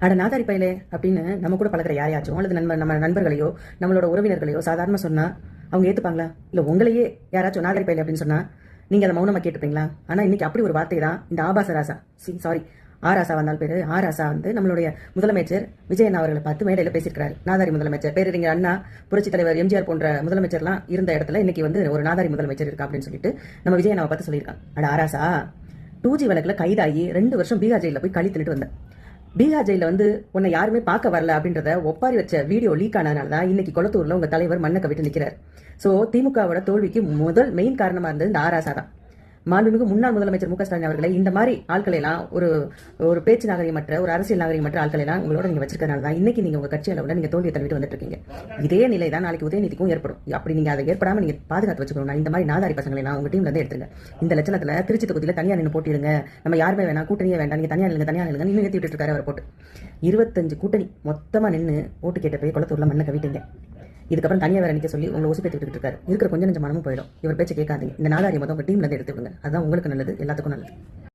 அட நாதாரி பயலே அப்படின்னு நம்ம கூட பழகிற யாரையாச்சும் அல்லது நம்ம நண்பர்களையோ நம்மளோட உறவினர்களையோ சாதாரண சொன்னா அவங்க ஏத்துப்பாங்களா? இல்ல உங்களையே யாராச்சும் நாதாரி பயலே அப்படின்னு சொன்னா நீங்க அதை மௌனமா கேட்டுப்பீங்களா? ஆனா இன்னைக்கு அப்படி ஒரு வார்த்தை தான் இந்த ஆபாச ராசா, சாரி ஆராசா வந்தால் பேரு ஆராசா வந்து நம்மளுடைய முதலமைச்சர் விஜயன் அவர்களை பார்த்து மேடையில பேசியிருக்கிறாரு. நாதாரி முதலமைச்சர் பேரறிஞர் அண்ணா, புரட்சி தலைவர் எம்ஜிஆர் போன்ற முதலமைச்சர்லாம் இருந்த இடத்துல இன்னைக்கு வந்து ஒரு நாதாரி முதலமைச்சர் இருக்கா அப்படின்னு சொல்லிட்டு நம்ம விஜயனாவை பார்த்து சொல்லியிருக்காங்க. அட ஆராசா, 2G வழக்குல கைதாகி 2 வருஷம் பீகார் ஜெயில போய் களி தின்னுட்டு வந்தேன். பீகார் ஜெயில வந்து உன்னை யாருமே பார்க்க வரல அப்படின்றத ஒப்பாரி வச்ச வீடியோ லீக் ஆனதுனால தான் இன்னைக்கு கொளத்தூர்ல உங்க தலைவர் மண்ணை கவிட்டு நிக்கிறார். சோ திமுகவோட தோல்விக்கு முதல் மெயின் காரணமா இருந்தது இந்த ஆராசா தான். மாண்புமிகு முன்னாள் முதலமைச்சர் மு.க. ஸ்டாலின் அவர்களை இந்த மாதிரி ஆட்களை எல்லாம் ஒரு பேச்சு நாகரிகமற்ற ஒரு அரசியல் நாகரிகமற்ற ஆட்களை எல்லாம் உங்களோட நீங்க வச்சிருக்கனால தான் இன்னைக்கு நீங்க உங்க கட்சி அளவுல நீங்க தோல்வியை தள்ளிட்டு வந்துட்டு இருக்கீங்க. இதே நிலை தான் நாளைக்கு உதயநிதிக்கும் ஏற்படும். அப்படி நீங்க அதை ஏற்படாம நீங்க பாதுகாத்து வச்சுக்கணும். இந்த மாதிரி நாதாரி பசங்களை எல்லாம் உங்க டீம்ல இருந்து எடுத்துங்க. இந்த லட்சணத்துல திருச்சி தொகுதியில தனியா நின்று போட்டிடுங்க. நம்ம யாருமே வேணாம், கூட்டணியே வேண்டாம், நீங்க தனியா நில்லுங்க இன்னும் ஏற்றி விட்டு இருக்காரு அவர் போட்டு 25 கூட்டணி மொத்தமா நின்று ஓட்டு கேட்ட போய் குளத்தூர்ல மண்ணை கவிட்டீங்க. இதுக்கப்புறம் தனியாக வேற நிக்க சொல்லி உங்களை உசுப்பேத்தி விட்டுட்டு இருக்காரு. இருக்கிற கொஞ்சம் நெஞ்ச மனமும் போயிடும். இவர் பேச்சை கேட்காதீங்க. இந்த நாதாரி மொத்தம் உங்க டீம்ல இருந்து எடுத்து விடுங்க. அதுதான் உங்களுக்கு நல்லது, எல்லாத்துக்கும் நல்லது.